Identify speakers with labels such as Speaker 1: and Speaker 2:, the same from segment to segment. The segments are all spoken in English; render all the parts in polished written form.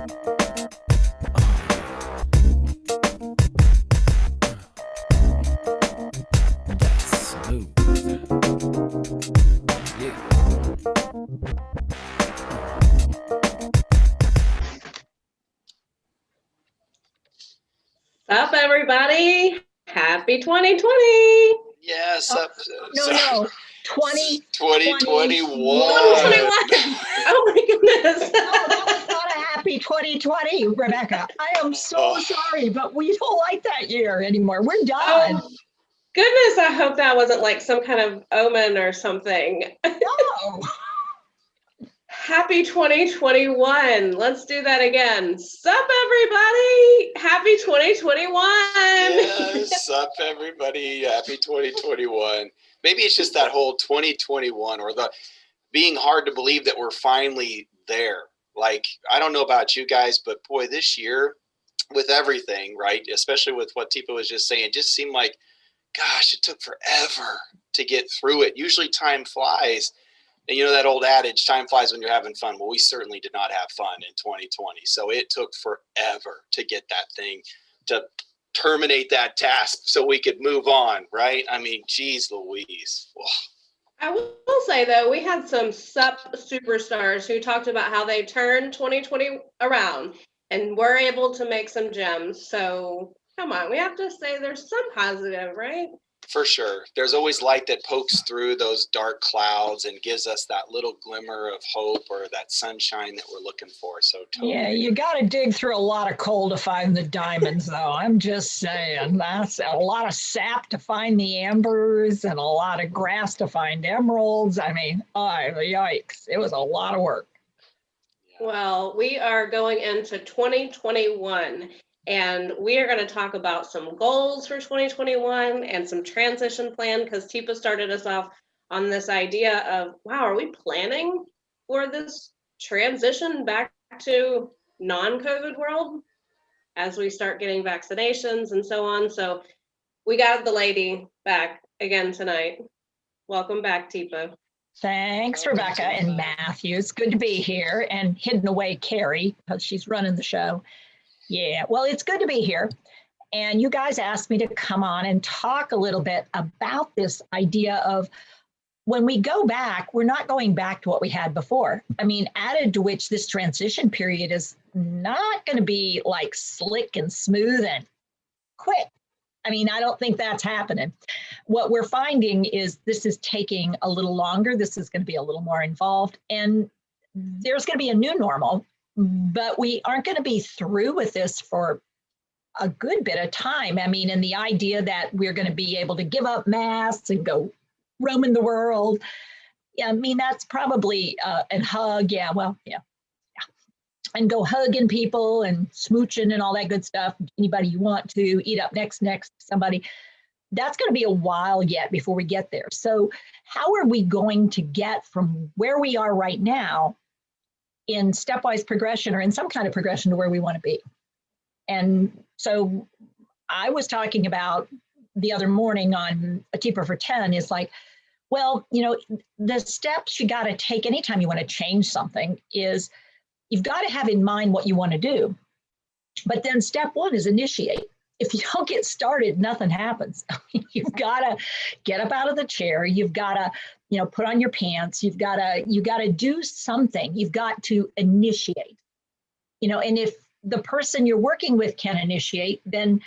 Speaker 1: That's smooth. Yeah.
Speaker 2: Sup, everybody? Happy 2020.
Speaker 3: Yes,
Speaker 4: No, 2021.
Speaker 3: 2021.
Speaker 2: Oh my goodness.
Speaker 4: No, that was not a happy 2020, Rebecca. I am so sorry, but we don't like that year anymore. We're done.
Speaker 2: Oh, goodness, I hope that wasn't like some kind of omen or something.
Speaker 4: No.
Speaker 2: Happy 2021. Let's do that again. Sup, everybody? Happy 2021.
Speaker 3: Yes, up everybody. Happy 2021. Maybe it's just that whole 2021 or the being hard to believe that we're finally there. Like, I don't know about you guys, but boy, this year with everything, right? Especially with what Teepa was just saying, it just seemed like, gosh, it took forever to get through it. Usually time flies. And you know that old adage, time flies when you're having fun. Well, we certainly did not have fun in 2020. So it took forever to get that thing, to terminate that task so we could move on, right? I mean, geez Louise. Ugh.
Speaker 2: I will say, though, we had some SUP superstars who talked about how they turned 2020 around and were able to make some gems. So come on, we have to say there's some positive, right?
Speaker 3: For sure. There's always light that pokes through those dark clouds and gives us that little glimmer of hope or that sunshine that we're looking for. So totally.
Speaker 4: Yeah, you got to dig through a lot of coal to find the diamonds, though. I'm just saying, that's a lot of sap to find the ambers and a lot of grass to find emeralds. I mean, oh, yikes. It was a lot of work.
Speaker 2: Well, we are going into 2021. And we are going to talk about some goals for 2021 and some transition plan, because Teepa started us off on this idea of, wow, are we planning for this transition back to non-COVID world as we start getting vaccinations and so on? So we got the lady back again tonight. Welcome back, Teepa.
Speaker 4: Thanks, Rebecca and Matthew. It's good to be here, and hidden away Carrie, because she's running the show. Yeah, well, it's good to be here. And you guys asked me to come on and talk a little bit about this idea of when we go back, we're not going back to what we had before. I mean, added to which this transition period is not going to be like slick and smooth and quick. I mean, I don't think that's happening. What we're finding is this is taking a little longer. This is going to be a little more involved. And there's going to be a new normal. But we aren't going to be through with this for a good bit of time. I mean, and the idea that we're going to be able to give up masks and go roaming the world, yeah, I mean, that's probably, and hug, yeah, and go hugging people and smooching and all that good stuff, anybody you want to, eat up next to somebody. That's going to be a while yet before we get there. So how are we going to get from where we are right now in stepwise progression or in some kind of progression to where we want to be? And so I was talking about the other morning on a Teepa for 10 is like, well, you know, the steps you got to take anytime you want to change something is you've got to have in mind what you want to do. But then step one is initiate. If you don't get started, nothing happens. You've got to get up out of the chair. You've got to, you know, put on your pants. You got to do something. You've got to initiate, you know, and if the person you're working with can initiate, then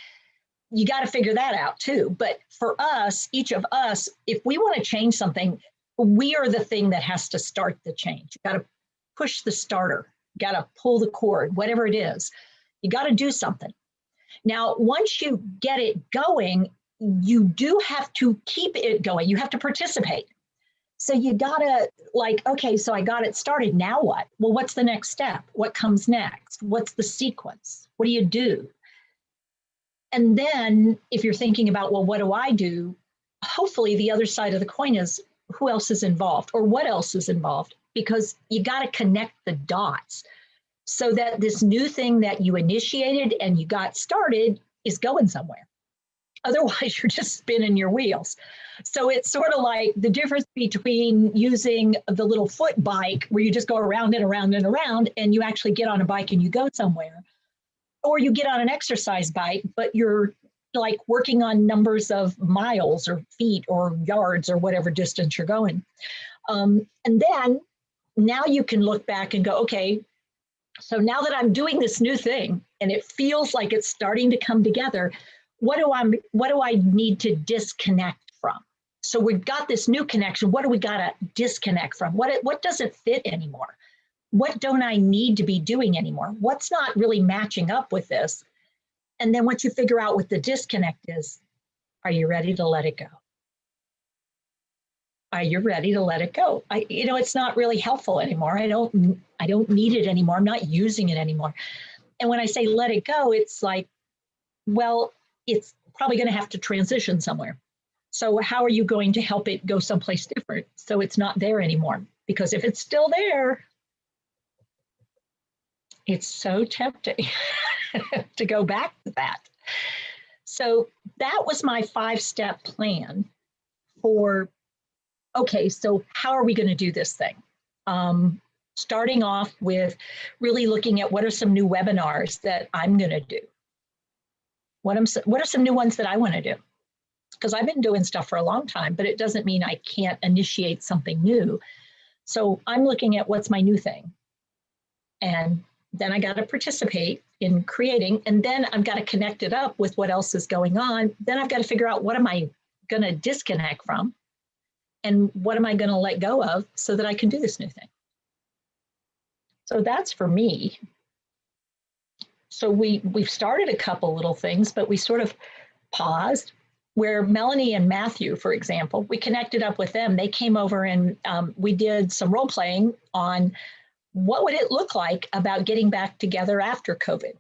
Speaker 4: you got to figure that out too. But for us, each of us, if we want to change something, we are the thing that has to start the change. You got to push the starter, got to pull the cord, whatever it is. You got to do something. Now, once you get it going, you do have to keep it going. You have to participate. So you gotta like, okay, so I got it started, now what? Well, what's the next step? What comes next? What's the sequence? What do you do? And then if you're thinking about, well, what do I do? Hopefully the other side of the coin is who else is involved or what else is involved, because you gotta connect the dots so that this new thing that you initiated and you got started is going somewhere. Otherwise, you're just spinning your wheels. So it's sort of like the difference between using the little foot bike where you just go around and around and around, and you actually get on a bike and you go somewhere, or you get on an exercise bike, but you're like working on numbers of miles or feet or yards or whatever distance you're going. And then now you can look back and go, okay, so now that I'm doing this new thing and it feels like it's starting to come together, what do I need to disconnect from? So we've got this new connection. What do we got to disconnect from? What doesn't fit anymore? What don't I need to be doing anymore? What's not really matching up with this? And then once you figure out what the disconnect is, are you ready to let it go? Are you ready to let it go? It's not really helpful anymore. I don't need it anymore. I'm not using it anymore. And when I say let it go, it's like, well, it's probably going to have to transition somewhere. So how are you going to help it go someplace different so it's not there anymore? Because if it's still there, it's so tempting to go back to that. So that was my 5-step plan for, okay, so how are we going to do this thing? Starting off with really looking at what are some new webinars that I'm going to do? What are some new ones that I want to do? Because I've been doing stuff for a long time, but it doesn't mean I can't initiate something new. So I'm looking at what's my new thing. And then I got to participate in creating, and then I've got to connect it up with what else is going on. Then I've got to figure out what am I going to disconnect from and what am I going to let go of so that I can do this new thing. So that's for me. So we've started a couple little things, but we sort of paused. Where Melanie and Matthew, for example, we connected up with them. They came over and we did some role playing on what would it look like about getting back together after COVID.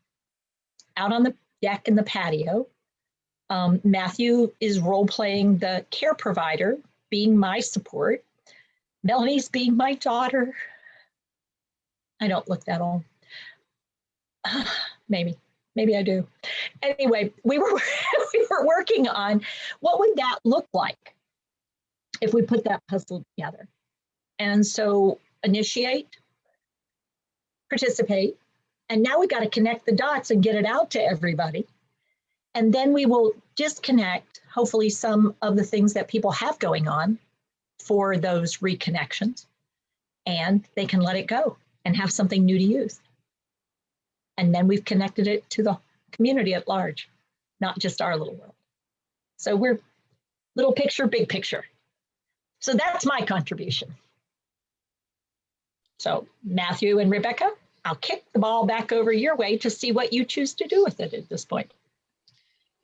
Speaker 4: Out on the deck in the patio, Matthew is role playing the care provider, being my support. Melanie's being my daughter. I don't look that old. Maybe I do. Anyway, we were working on what would that look like if we put that puzzle together. And so initiate, participate, and now we got to connect the dots and get it out to everybody. And then we will disconnect, hopefully, some of the things that people have going on for those reconnections, and they can let it go and have something new to use. And then we've connected it to the community at large, not just our little world. So we're little picture, big picture. So that's my contribution. So Matthew and Rebecca, I'll kick the ball back over your way to see what you choose to do with it at this point.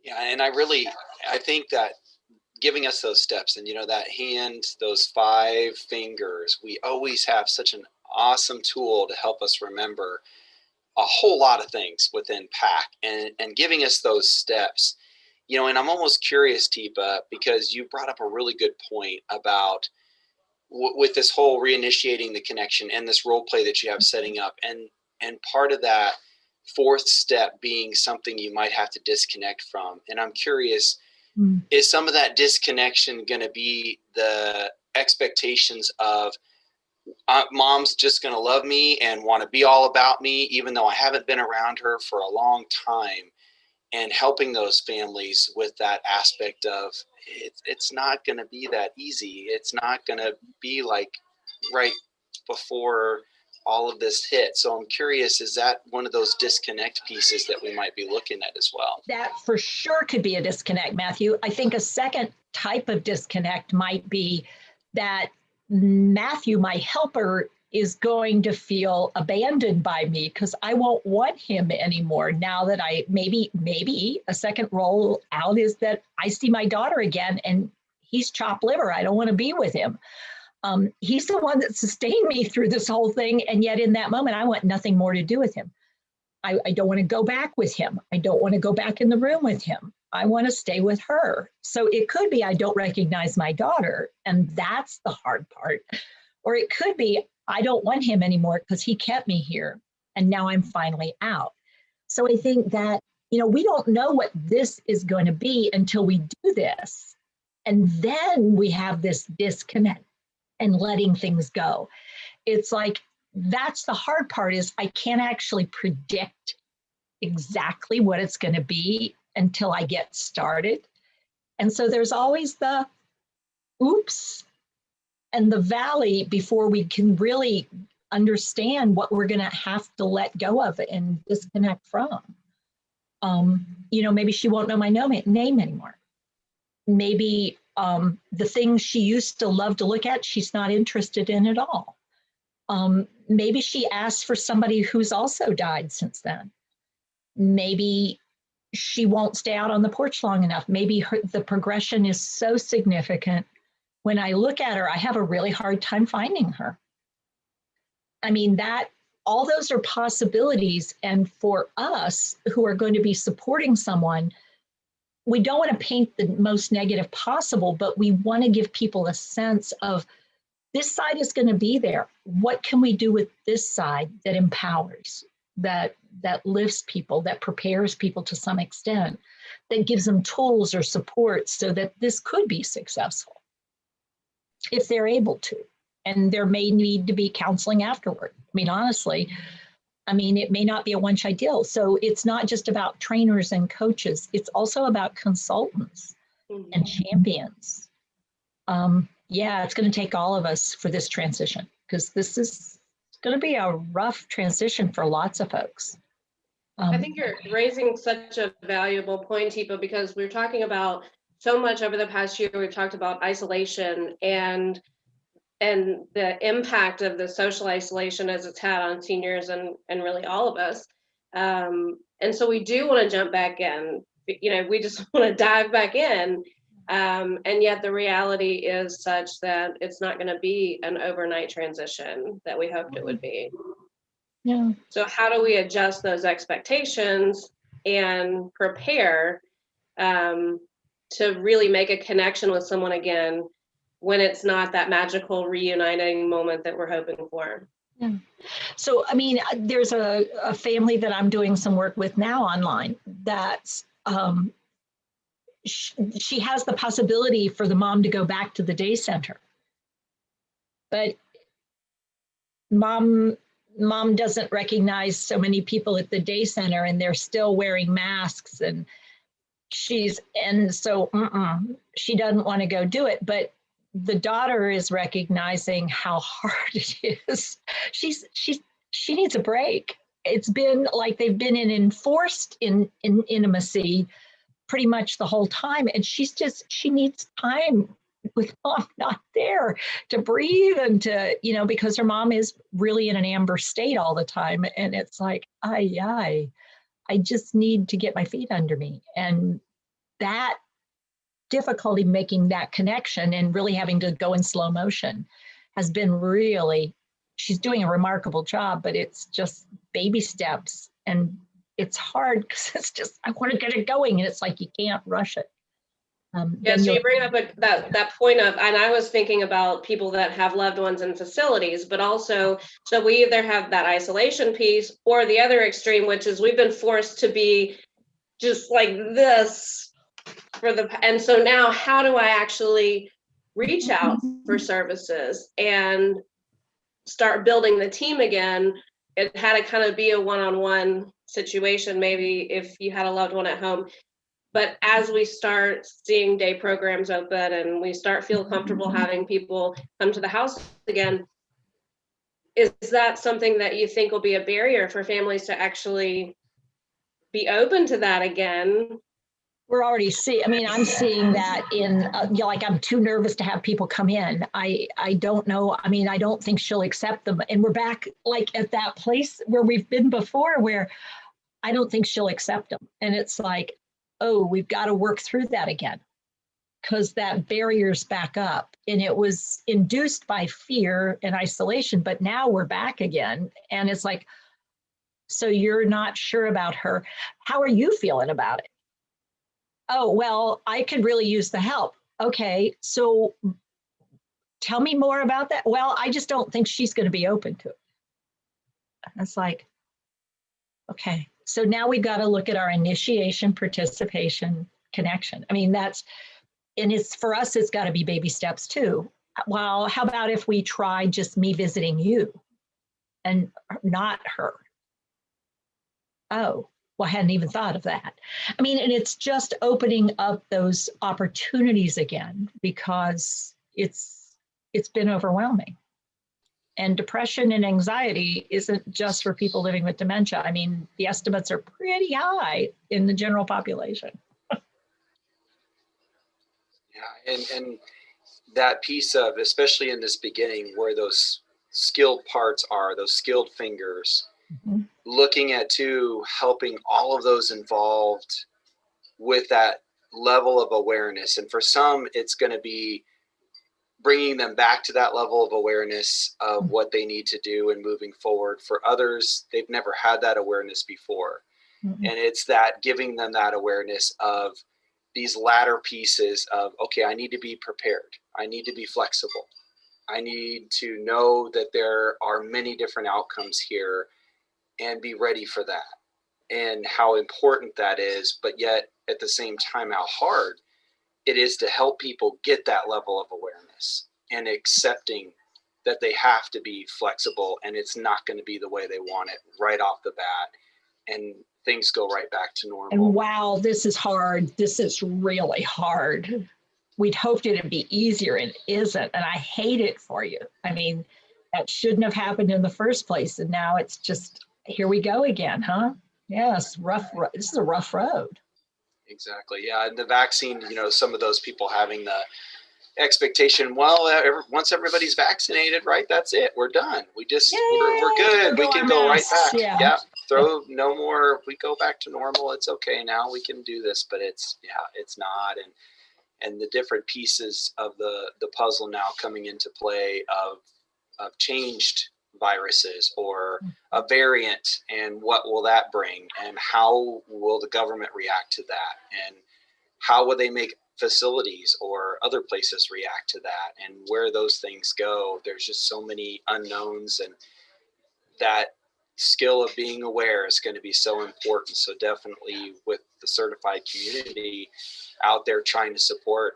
Speaker 3: Yeah, and I think that giving us those steps and, that hand, those 5 fingers, we always have such an awesome tool to help us remember a whole lot of things within PAC and giving us those steps, and I'm almost curious, Teepa, because you brought up a really good point about with this whole reinitiating the connection and this role play that you have setting up, and part of that 4th step being something you might have to disconnect from. And I'm curious, is some of that disconnection going to be the expectations of mom's just going to love me and want to be all about me, even though I haven't been around her for a long time, and helping those families with that aspect of it's not going to be that easy. It's not going to be like right before all of this hit. So I'm curious, is that one of those disconnect pieces that we might be looking at as well?
Speaker 4: That for sure could be a disconnect, Matthew. I think a second type of disconnect might be that Matthew, my helper, is going to feel abandoned by me because I won't want him anymore now that I maybe a second roll out is that I see my daughter again and he's chopped liver. I don't want to be with him. He's the one that sustained me through this whole thing. And yet in that moment, I want nothing more to do with him. I don't want to go back with him. I don't want to go back in the room with him. I want to stay with her. So it could be I don't recognize my daughter, and that's the hard part. Or it could be I don't want him anymore because he kept me here, and now I'm finally out. So I think that we don't know what this is going to be until we do this. And then we have this disconnect and letting things go. It's like, that's the hard part, is I can't actually predict exactly what it's going to be until I get started. And so there's always the oops and the valley before we can really understand what we're going to have to let go of and disconnect from. Maybe she won't know my name anymore. Maybe the things she used to love to look at, she's not interested in at all. Maybe she asked for somebody who's also died since then. Maybe she won't stay out on the porch long enough. Maybe the progression is so significant. When I look at her, I have a really hard time finding her. I mean, all those are possibilities. And for us who are going to be supporting someone, we don't want to paint the most negative possible, but we want to give people a sense of, this side is going to be there. What can we do with this side that empowers, that lifts people, that prepares people to some extent, that gives them tools or support so that this could be successful if they're able to. And there may need to be counseling afterward. I mean, honestly, it may not be a one-shot deal. So it's not just about trainers and coaches. It's also about consultants and champions. It's going to take all of us for this transition, because this is going to be a rough transition for lots of folks.
Speaker 2: I think you're raising such a valuable point, Teepa, because we're talking about so much over the past year. We've talked about isolation and the impact of the social isolation as it's had on seniors and really all of us. And so we do want to jump back in. We just want to dive back in. And yet the reality is such that it's not going to be an overnight transition that we hoped it would be.
Speaker 4: Yeah.
Speaker 2: So how do we adjust those expectations and prepare to really make a connection with someone again when it's not that magical reuniting moment that we're hoping for?
Speaker 4: Yeah. So, there's a family that I'm doing some work with now online that's she has the possibility for the mom to go back to the day center, but mom doesn't recognize so many people at the day center, and they're still wearing masks, and so she doesn't want to go do it. But the daughter is recognizing how hard it is. She needs a break. It's been like they've been in enforced intimacy pretty much the whole time. And she needs time with mom not there to breathe and to, because her mom is really in an amber state all the time. And it's like, I just need to get my feet under me. And that difficulty making that connection and really having to go in slow motion has been she's doing a remarkable job, but it's just baby steps. And it's hard because it's just, I want to get it going. And it's like, you can't rush it.
Speaker 2: So you bring up that point of, and I was thinking about people that have loved ones in facilities, but also, so we either have that isolation piece or the other extreme, which is we've been forced to be just like this and so now how do I actually reach out for services and start building the team again? It had to kind of be a one-on-one situation, maybe if you had a loved one at home. But as we start seeing day programs open and we start feel comfortable having people come to the house again, is that something that you think will be a barrier for families to actually be open to that again?
Speaker 4: We're already I'm seeing that in, I'm too nervous to have people come in. I don't know. I don't think she'll accept them. And we're back at that place where we've been before, where I don't think she'll accept them. And it's like, oh, we've got to work through that again, because that barrier's back up. And it was induced by fear and isolation, but now we're back again. And it's like, so you're not sure about her. How are you feeling about it? Oh, well, I could really use the help. Okay, so tell me more about that. Well, I just don't think she's going to be open to it. And it's like, okay, So now we've got to look at our initiation, participation, connection. I mean, and it's for us, it's got to be baby steps too. Well, how about if we try just me visiting you and not her? Oh, well, I hadn't even thought of that. I mean, and it's just opening up those opportunities again, because it's been overwhelming. And depression and anxiety isn't just for people living with dementia. I mean, the estimates are pretty high in the general population.
Speaker 3: Yeah, and that piece of, especially in this beginning, where those skilled parts are, those skilled fingers,
Speaker 4: Mhm.
Speaker 3: looking at too, helping all of those involved with that level of awareness. And for some, it's going to be bringing them back to that level of awareness of what they need to do and moving forward. For others, they've never had that awareness before.
Speaker 4: Mhm.
Speaker 3: And it's that giving them that awareness of these latter pieces of, okay, I need to be prepared. I need to be flexible. I need to know that there are many different outcomes here and be ready for that, and how important that is, but yet at the same time, how hard it is to help people get that level of awareness and accepting that they have to be flexible and it's not going to be the way they want it right off the bat, and things go right back to normal.
Speaker 4: And wow, this is hard. This is really hard. We'd hoped it'd be easier, and it isn't. And I hate it for you. I mean, that shouldn't have happened in the first place. And now it's just, here we go again, huh? Yes, this is a rough road.
Speaker 3: Exactly. Yeah. And the vaccine, some of those people having the expectation, well, once everybody's vaccinated, right, that's it, we're done, we're good, we can go right back. Yeah, throw no more, we go back to normal, it's okay, now we can do this. But it's not. And the different pieces of the puzzle now coming into play of changed viruses or a variant, and what will that bring, and how will the government react to that, and how will they make facilities or other places react to that, and where those things go. There's just so many unknowns, and that skill of being aware is going to be so important. So definitely with the certified community out there trying to support,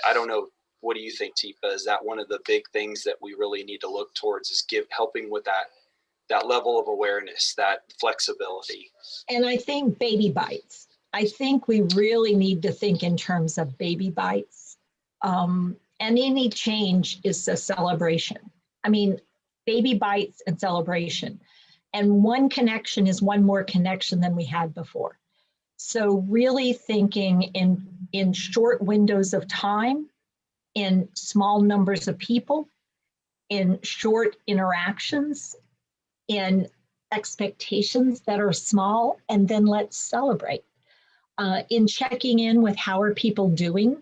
Speaker 3: I don't know, what do you think, Teepa? Is that one of the big things that we really need to look towards, is helping with that level of awareness, that flexibility?
Speaker 4: And I think baby bites. I think we really need to think in terms of baby bites. And any change is a celebration. I mean, baby bites and celebration. And one connection is one more connection than we had before. So really thinking in short windows of time, in small numbers of people, in short interactions, in expectations that are small, and then let's celebrate. In checking in with how are people doing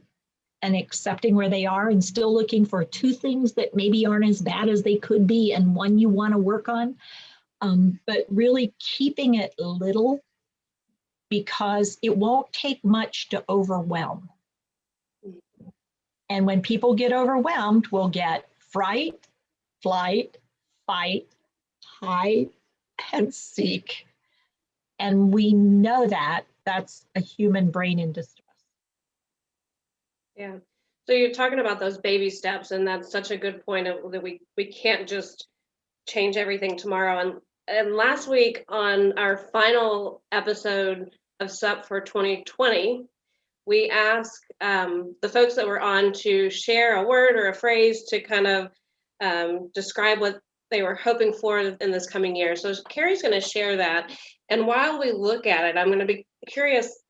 Speaker 4: and accepting where they are, and still looking for two things that maybe aren't as bad as they could be and one you want to work on, but really keeping it little, because it won't take much to overwhelm. And when people get overwhelmed, we'll get fright, flight, fight, hide, and seek. And we know that that's a human brain in distress.
Speaker 2: Yeah. So you're talking about those baby steps, and that's such a good point of that we can't just change everything tomorrow. And last week on our final episode of SUP for 2020, we asked the folks that were on to share a word or a phrase to kind of describe what they were hoping for in this coming year. So Carrie's going to share that. And while we look at it, I'm going to be curious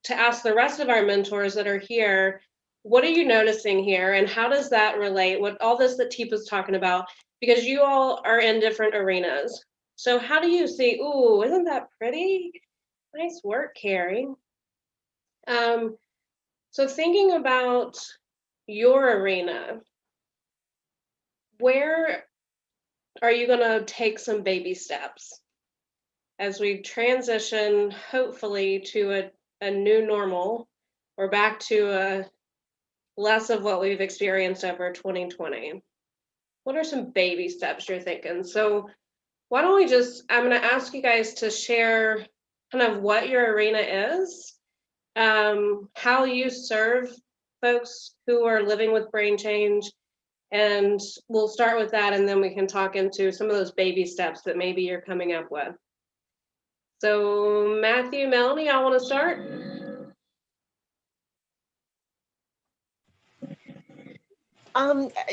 Speaker 2: to ask the rest of our mentors that are here, what are you noticing here, and how does that relate with all this that Teepa's talking about? Because you all are in different arenas. So how do you see, ooh, isn't that pretty? Nice work, Carrie. So thinking about your arena, where are you going to take some baby steps as we transition, hopefully, to a new normal, or back to a less of what we've experienced over 2020? What are some baby steps you're thinking? So why don't we I'm going to ask you guys to share kind of what your arena is, how you serve folks who are living with brain change. And we'll start with that, and then we can talk into some of those baby steps that maybe you're coming up with. So Matthew, Melanie, I want to start.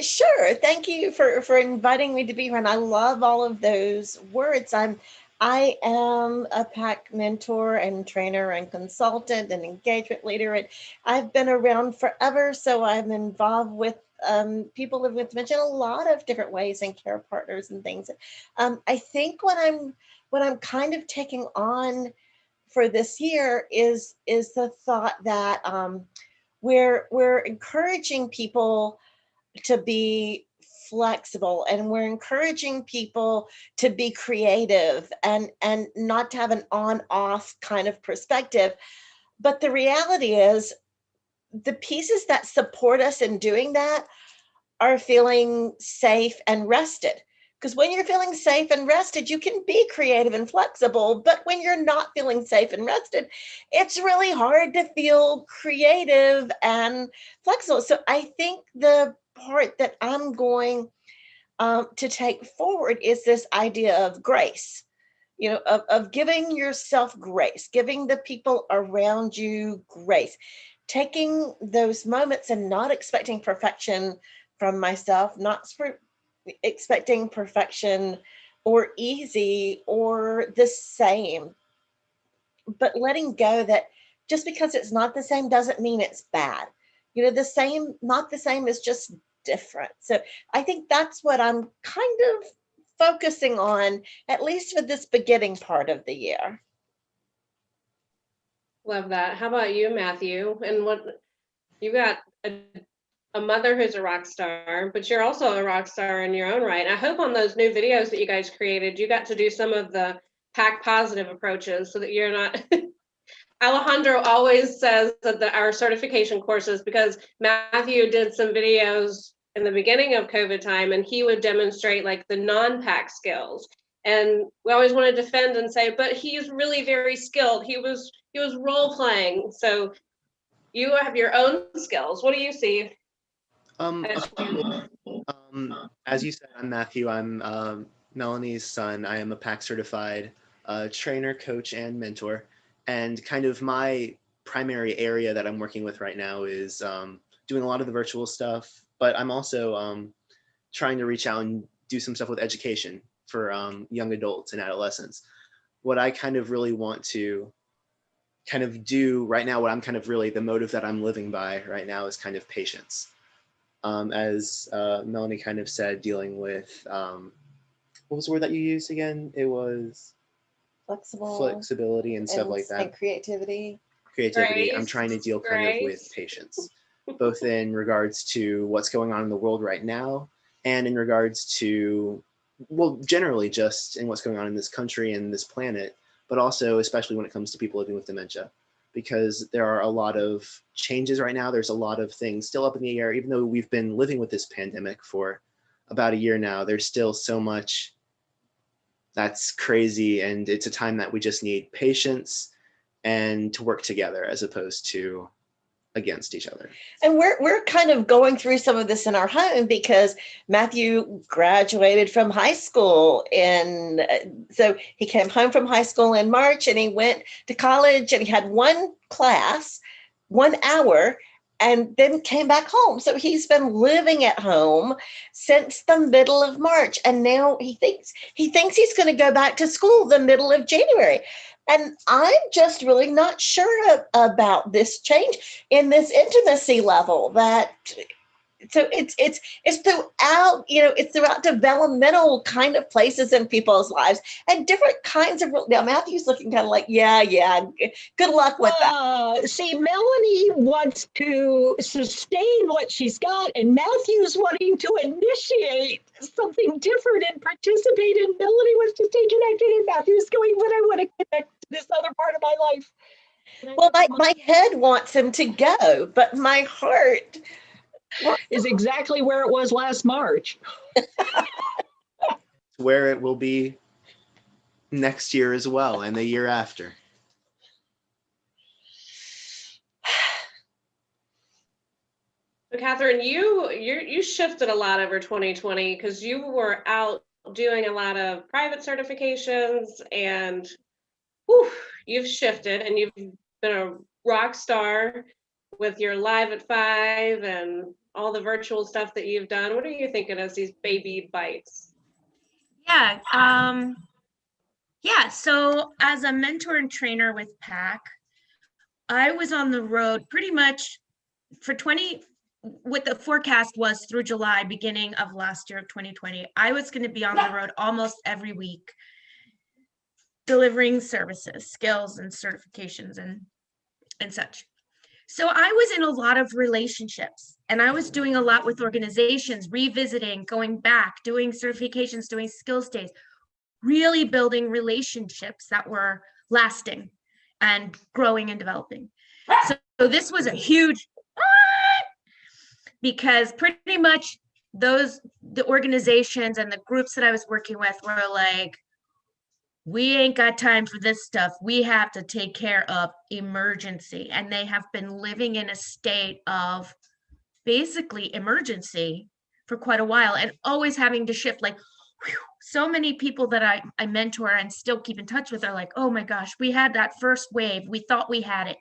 Speaker 1: Sure. Thank you for inviting me to be here. And I love all of those words. I am a PAC mentor and trainer and consultant and engagement leader. And I've been around forever. So I'm involved with people living with dementia in a lot of different ways and care partners and things. I think what I'm kind of taking on for this year is the thought that we're encouraging people to be flexible, and we're encouraging people to be creative and not to have an on-off kind of perspective. But the reality is the pieces that support us in doing that are feeling safe and rested. Because when you're feeling safe and rested, you can be creative and flexible. But when you're not feeling safe and rested, it's really hard to feel creative and flexible. So I think the part that I'm going to take forward is this idea of grace, of giving yourself grace, giving the people around you grace, taking those moments and not expecting perfection from myself, not expecting perfection or easy or the same, but letting go that just because it's not the same doesn't mean it's bad. The same, not the same is just different. So I think that's what I'm kind of focusing on, at least for this beginning part of the year.
Speaker 2: Love that. How about you, Matthew? And what you got a mother who's a rock star, but you're also a rock star in your own right. I hope on those new videos that you guys created, you got to do some of the PAC positive approaches so that you're not. Alejandro always says that our certification courses, because Matthew did some videos in the beginning of COVID time, and he would demonstrate like the non-PAC skills. And we always want to defend and say, but he's really very skilled. He was role playing. So you have your own skills. What do you see?
Speaker 5: As you said, I'm Matthew. I'm Melanie's son. I am a PAC certified trainer, coach, and mentor. And kind of my primary area that I'm working with right now is doing a lot of the virtual stuff, but I'm also trying to reach out and do some stuff with education for young adults and adolescents. What I kind of really want to kind of do right now, what I'm kind of really, the motive that I'm living by right now is kind of patience. As Melanie kind of said, dealing with, what was the word that you used again? It was flexibility and stuff like that.
Speaker 1: And creativity.
Speaker 5: Creativity. I'm trying to deal kind of with patience, both in regards to what's going on in the world right now and in regards to, well, generally just in what's going on in this country and this planet, but also especially when it comes to people living with dementia, because there are a lot of changes right now. There's a lot of things still up in the air. Even though we've been living with this pandemic for about a year now, there's still so much that's crazy. And it's a time that we just need patience and to work together as opposed to against each other.
Speaker 1: And we're kind of going through some of this in our home because Matthew graduated from high school, and so he came home from high school in March, and he went to college, and he had one class, 1 hour, and then came back home. So he's been living at home since the middle of March, and now he thinks he's going to go back to school the middle of January. And I'm just really not sure about this change in this intimacy level. So it's throughout, it's throughout developmental kind of places in people's lives and different kinds of. Now Matthew's looking kind of like, yeah, good luck with that.
Speaker 4: See, Melanie wants to sustain what she's got, and Matthew's wanting to initiate something different and participate. And Melanie wants to stay connected, and Matthew's going, but I want to connect to this other part of my life.
Speaker 1: Well, my head wants him to go, but my heart
Speaker 4: is exactly where it was last March.
Speaker 5: Where it will be next year as well, and the year after.
Speaker 2: So Catherine, you shifted a lot over 2020 because you were out doing a lot of private certifications, and whew, you've shifted and you've been a rock star with your Live at 5 and all the virtual stuff that you've done. What are you thinking as these baby bites?
Speaker 6: Yeah. Yeah. So as a mentor and trainer with PAC, I was on the road pretty much for 20, what the forecast was through July, beginning of last year of 2020. I was going to be on the road almost every week, delivering services, skills, and certifications and such. So I was in a lot of relationships, and I was doing a lot with organizations, revisiting, going back, doing certifications, doing skills days, really building relationships that were lasting and growing and developing. So this was a huge, because pretty much the organizations and the groups that I was working with were like, we ain't got time for this stuff. We have to take care of emergency. And they have been living in a state of basically emergency for quite a while, and always having to shift. Like, whew, so many people that I mentor and still keep in touch with are like, oh my gosh, we had that first wave. We thought we had it.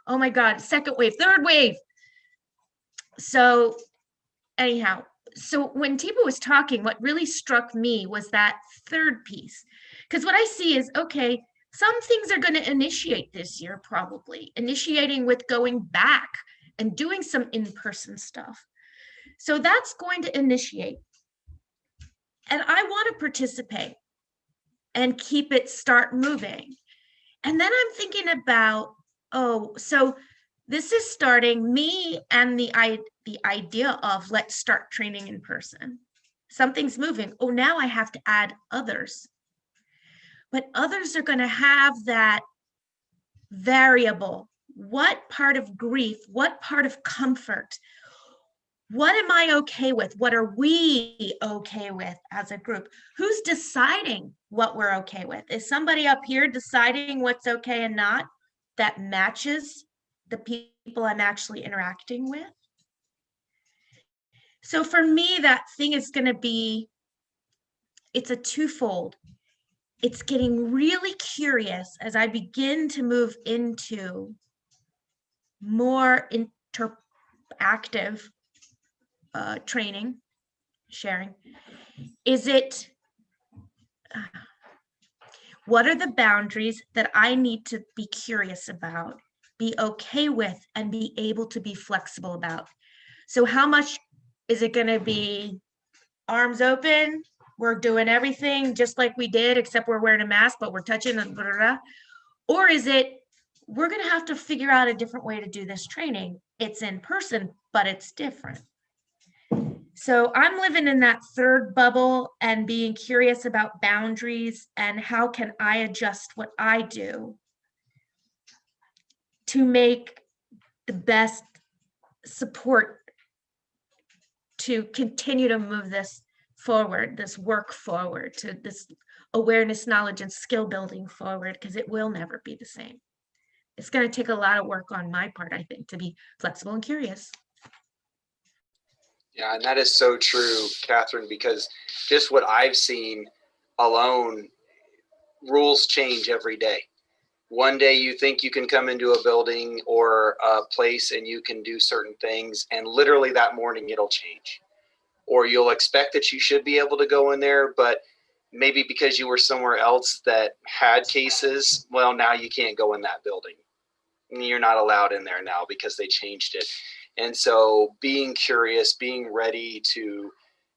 Speaker 6: Oh my God, second wave, third wave. So anyhow, so when Teepa was talking, what really struck me was that third piece. Because what I see is, okay, some things are going to initiate this year, probably initiating with going back and doing some in-person stuff. So that's going to initiate. And I want to participate and keep it start moving. And then I'm thinking about, oh, so this is starting me and the idea of let's start training in person. Something's moving. Oh, now I have to add others. But others are going to have that variable. What part of grief? What part of comfort? What am I okay with? What are we okay with as a group? Who's deciding what we're okay with? Is somebody up here deciding what's okay and not that matches the people I'm actually interacting with? So for me, that thing is going to be, it's a twofold. It's getting really curious as I begin to move into more interactive training, sharing. Is it, what are the boundaries that I need to be curious about, be okay with, and be able to be flexible about? So how much is it going to be arms open? We're doing everything just like we did, except we're wearing a mask, but we're touching and blah, blah, blah. Or is it, we're going to have to figure out a different way to do this training. It's in person, but it's different. So I'm living in that third bubble and being curious about boundaries and how can I adjust what I do to make the best support to continue to move this forward, this work forward, to this awareness, knowledge, and skill building forward, because it will never be the same. It's going to take a lot of work on my part, I think, to be flexible and curious.
Speaker 3: Yeah, and that is so true, Catherine, because just what I've seen alone, rules change every day. One day you think you can come into a building or a place and you can do certain things, and literally that morning it'll change. Or you'll expect that you should be able to go in there, but maybe because you were somewhere else that had cases, well, now you can't go in that building. You're not allowed in there now because they changed it. And so being curious, being ready to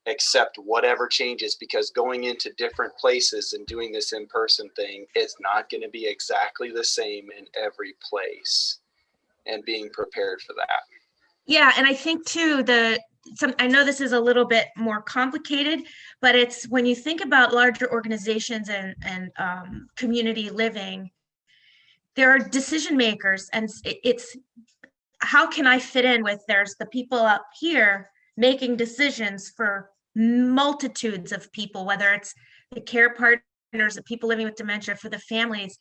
Speaker 3: accept whatever changes, because going into different places and doing this in-person thing is not going to be exactly the same in every place, and being prepared for that.
Speaker 6: Yeah, and I think too, I know this is a little bit more complicated, but it's when you think about larger organizations and community living, there are decision makers, and it's how can I fit in with, there's the people up here making decisions for multitudes of people, whether it's the care partners, the people living with dementia, for the families.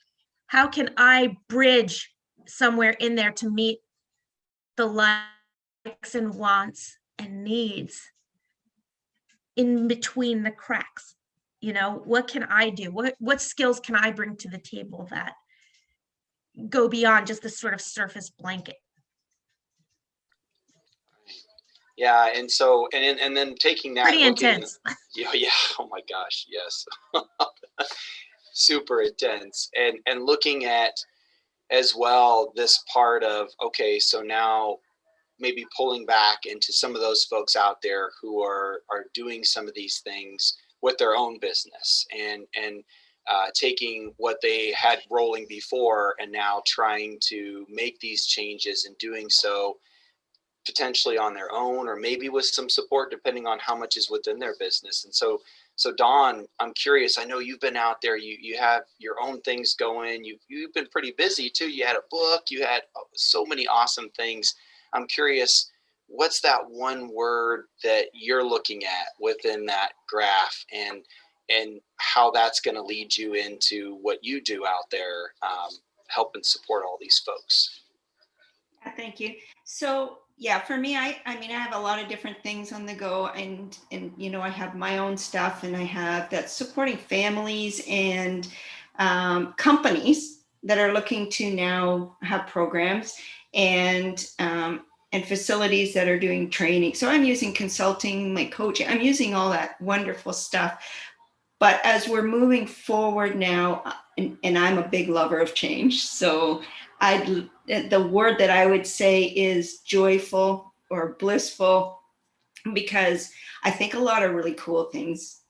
Speaker 6: How can I bridge somewhere in there to meet the life likes and wants and needs in between the cracks. You know, what can I do? What skills can I bring to the table that go beyond just this sort of surface blanket?
Speaker 3: Yeah, and so and then taking that,
Speaker 6: Pretty
Speaker 3: looking,
Speaker 6: intense.
Speaker 3: yeah, oh my gosh, yes, super intense, and looking at as well this part of, okay, so now maybe pulling back into some of those folks out there who are doing some of these things with their own business, and taking what they had rolling before and now trying to make these changes and doing so potentially on their own or maybe with some support depending on how much is within their business. And so Dawn, I'm curious, I know you've been out there, you have your own things going, you've been pretty busy too. You had a book, you had so many awesome things. I'm curious, what's that one word that you're looking at within that graph, and how that's going to lead you into what you do out there, helping support all these folks?
Speaker 7: Thank you. So yeah, for me, I mean, I have a lot of different things on the go, and you know, I have my own stuff, and I have that's supporting families and companies that are looking to now have programs, and facilities that are doing training. So I'm using consulting, my coaching, I'm using all that wonderful stuff. But as we're moving forward now, and I'm a big lover of change, so the word that I would say is joyful or blissful, because I think a lot of really cool things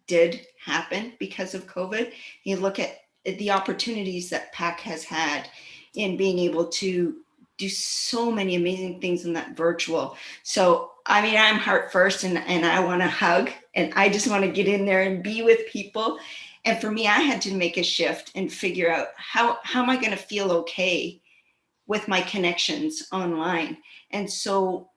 Speaker 7: did happen because of COVID. You look at the opportunities that PAC has had in being able to do so many amazing things in that virtual. So, I mean, I'm heart first, and I want to hug, and I just want to get in there and be with people. And for me, I had to make a shift and figure out how am I going to feel okay with my connections online. And so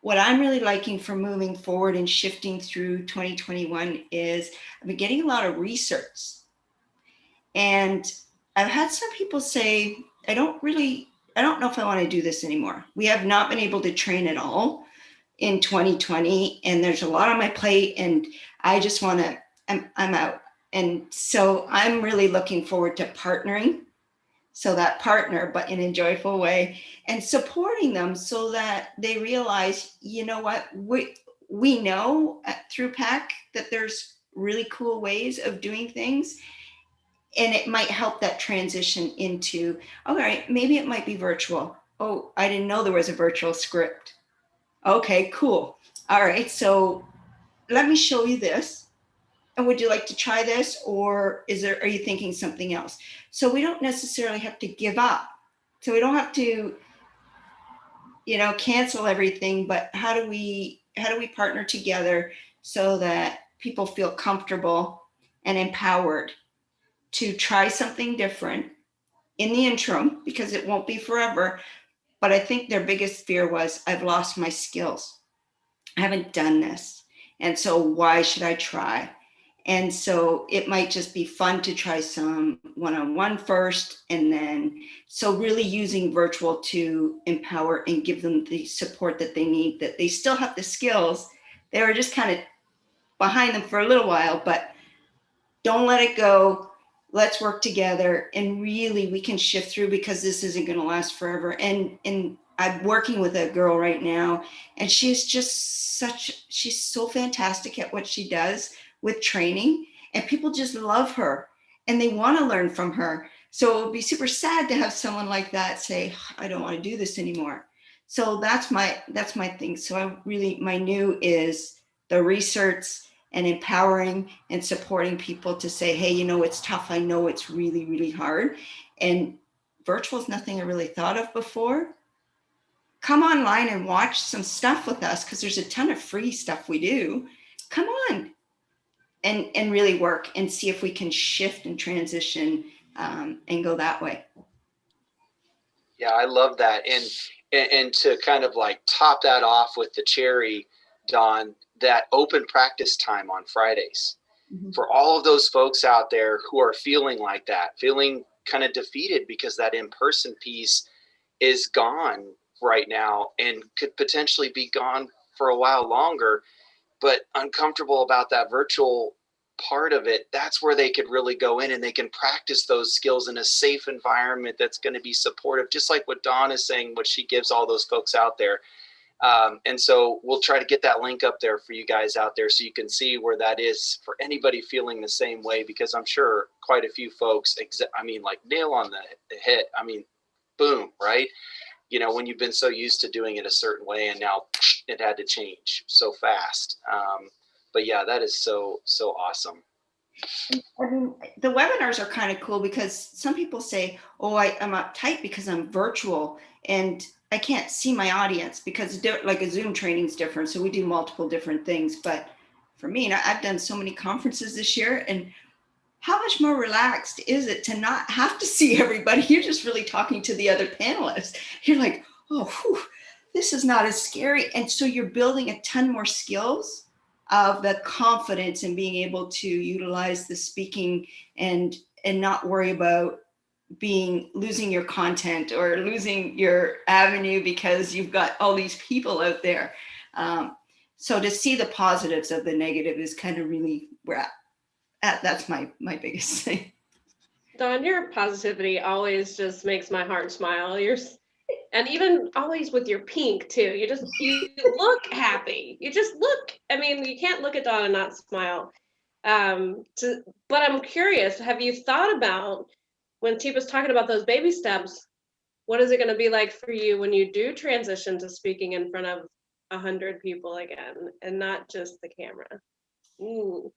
Speaker 7: what I'm really liking for moving forward and shifting through 2021 is I've been getting a lot of research. And I've had some people say, I don't know if I want to do this anymore. We have not been able to train at all in 2020, and there's a lot on my plate, and I just want to, I'm out. And so I'm really looking forward to partnering. So that partner, but in a joyful way, and supporting them so that they realize, you know what, we know through PAC that there's really cool ways of doing things, and it might help that transition into, all right, maybe it might be virtual. Oh, I didn't know there was a virtual script. Okay, cool. All right, so let me show you this. And would you like to try this, or are you thinking something else? So we don't necessarily have to give up. So we don't have to, you know, cancel everything, but how do we partner together so that people feel comfortable and empowered to try something different in the interim, because it won't be forever. But I think their biggest fear was, I've lost my skills. I haven't done this. And so why should I try? And so it might just be fun to try some one-on-one first. And then, so really using virtual to empower and give them the support that they need, that they still have the skills. They were just kind of behind them for a little while, but don't let it go. Let's work together, and really we can shift through, because this isn't going to last forever. And I'm working with a girl right now, and she's so fantastic at what she does with training, and people just love her and they want to learn from her. So it would be super sad to have someone like that say, I don't want to do this anymore. So that's my thing. So my new is the research and empowering and supporting people to say, hey, you know, it's tough. I know it's really, really hard. And virtual is nothing I really thought of before. Come online and watch some stuff with us, because there's a ton of free stuff we do. Come on and really work and see if we can shift and transition and go that way.
Speaker 3: Yeah, I love that. And to kind of like top that off with the cherry, Dawn, that open practice time on Fridays. Mm-hmm. For all of those folks out there who are feeling like that, feeling kind of defeated because that in-person piece is gone. right now and could potentially be gone for a while longer, but uncomfortable about that virtual part of it. That's where they could really go in and they can practice those skills in a safe environment that's going to be supportive, just like what Dawn is saying, what she gives all those folks out there. And so we'll try to get that link up there for you guys out there so you can see where that is for anybody feeling the same way, because I'm sure quite a few folks, like nail on the hit. I mean, boom, right? You know, when you've been so used to doing it a certain way and now it had to change so fast. But yeah, that is so awesome.
Speaker 7: I mean, the webinars are kind of cool because some people say, oh, I'm uptight because I'm virtual and I can't see my audience, because like a Zoom training is different. So we do multiple different things. But for me, I've done so many conferences this year, and how much more relaxed is it to not have to see everybody? You're just really talking to the other panelists. You're like, oh, whew, this is not as scary. And so you're building a ton more skills of the confidence in being able to utilize the speaking and not worry about losing your content or losing your avenue because you've got all these people out there. So to see the positives of the negative is kind of really where that's my biggest thing.
Speaker 2: Dawn, your positivity always just makes my heart smile. And even always with your pink too. You look happy. You just look. I mean, you can't look at Dawn and not smile. But I'm curious, have you thought about, when Teepa's talking about those baby steps, what is it going to be like for you when you do transition to speaking in front of 100 people again and not just the camera? Ooh.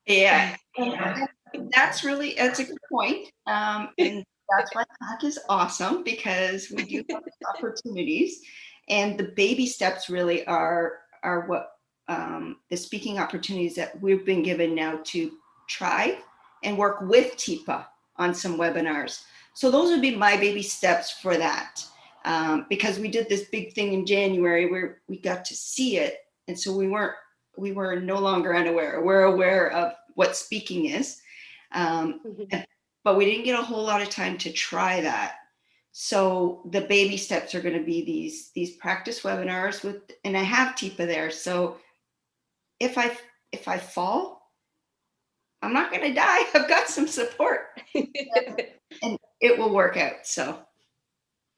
Speaker 7: Yeah, that's a good point. And that's why PAC is awesome, because we do have opportunities, and the baby steps really are what the speaking opportunities that we've been given now to try and work with Teepa on some webinars. So those would be my baby steps for that, because we did this big thing in January where we got to see it, and so we were no longer unaware. We're aware of what speaking is, but we didn't get a whole lot of time to try that. So the baby steps are going to be these practice webinars and I have Teepa there. So if I fall, I'm not going to die. I've got some support, and it will work out. So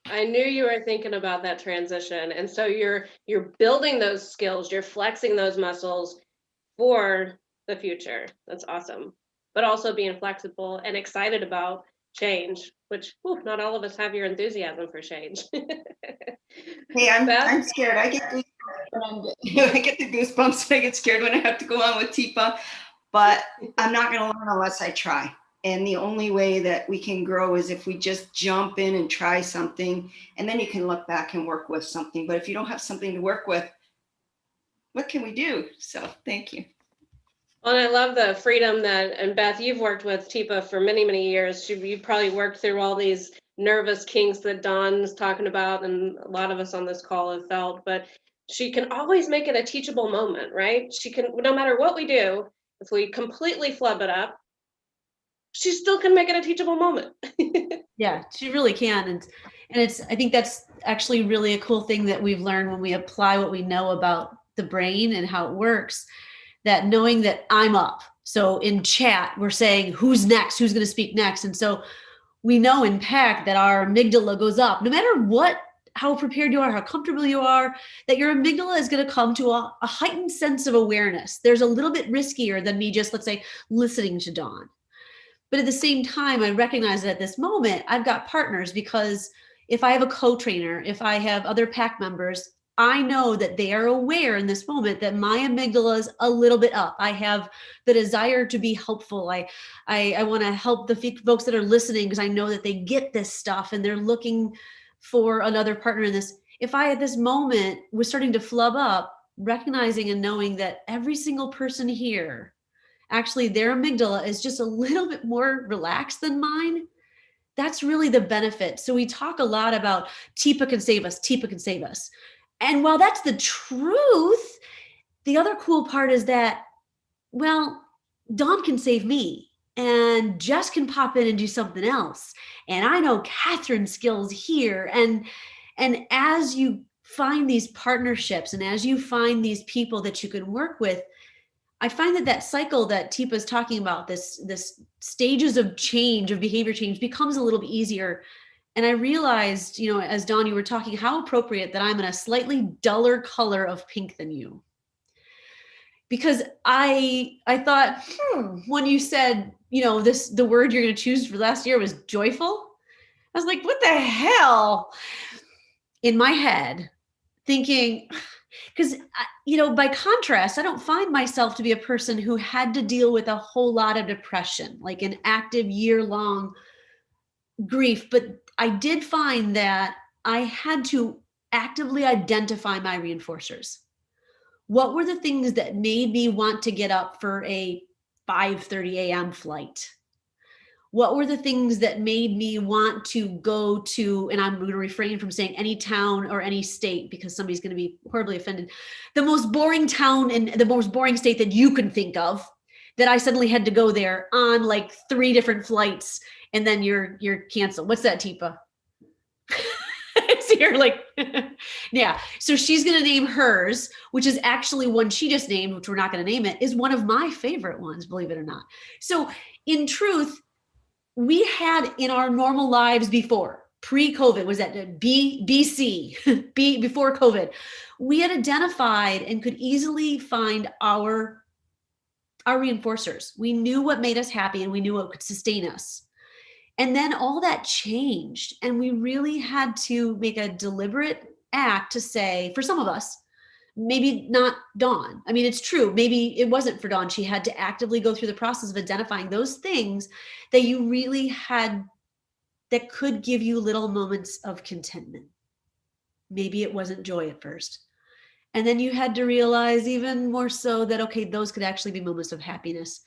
Speaker 2: I knew you were thinking about that transition. And so you're building those skills, you're flexing those muscles for the future. That's awesome. But also being flexible and excited about change, which not all of us have your enthusiasm for change.
Speaker 7: Hey, I'm scared. I get the goosebumps. I get scared when I have to go on with Teepa, but I'm not going to learn unless I try. And the only way that we can grow is if we just jump in and try something, and then you can look back and work with something. But if you don't have something to work with, what can we do? So thank you.
Speaker 2: Well, and I love the freedom and Beth, you've worked with Teepa for many, many years. You've probably worked through all these nervous kinks that Dawn's talking about, and a lot of us on this call have felt, but she can always make it a teachable moment, right? She can, no matter what we do, if we completely flub it up, she still can make it a teachable moment.
Speaker 8: Yeah, she really can. And I think that's actually really a cool thing that we've learned when we apply what we know about the brain and how it works, that knowing that I'm up. So in chat, we're saying, who's next? Who's going to speak next? And so we know in PAC that our amygdala goes up, no matter how prepared you are, how comfortable you are, that your amygdala is going to come to a heightened sense of awareness. There's a little bit riskier than me just, let's say, listening to Dawn. But at the same time, I recognize that at this moment, I've got partners, because if I have a co-trainer, if I have other PAC members, I know that they are aware in this moment that my amygdala is a little bit up. I have the desire to be helpful. I want to help the folks that are listening, because I know that they get this stuff and they're looking for another partner in this. If I at this moment was starting to flub up, recognizing and knowing that every single person here, actually their amygdala is just a little bit more relaxed than mine, that's really the benefit. So we talk a lot about Teepa can save us, Teepa can save us. And while that's the truth, the other cool part is that, well, Dawn can save me, and Jess can pop in and do something else. And I know Catherine's skills here. And And as you find these partnerships and as you find these people that you can work with, I find that cycle that Teepa is talking about, this stages of change, of behavior change, becomes a little bit easier. And I realized, as Dawn, you were talking, how appropriate that I'm in a slightly duller color of pink than you. Because I thought, when you said, the word you're going to choose for last year was joyful, I was like, what the hell? In my head, thinking, because, by contrast, I don't find myself to be a person who had to deal with a whole lot of depression, like an active year-long grief. But I did find that I had to actively identify my reinforcers. What were the things that made me want to get up for a 5:30 a.m. flight? What were the things that made me want to go to, and I'm going to refrain from saying any town or any state because somebody's going to be horribly offended, the most boring town and the most boring state that you can think of, that I suddenly had to go there on like 3 different flights, and then you're canceled. What's that, Teepa? So you're like, yeah. So she's going to name hers, which is actually one she just named, which we're not going to name it, is one of my favorite ones, believe it or not. So in truth, we had in our normal lives before, pre-COVID, was that BC, before COVID, we had identified and could easily find our reinforcers. We knew what made us happy and we knew what could sustain us. And then all that changed, and we really had to make a deliberate act to say, for some of us, maybe not Dawn. I mean, it's true. Maybe it wasn't for Dawn. She had to actively go through the process of identifying those things that you really had, that could give you little moments of contentment. Maybe it wasn't joy at first. And then you had to realize even more so that, okay, those could actually be moments of happiness.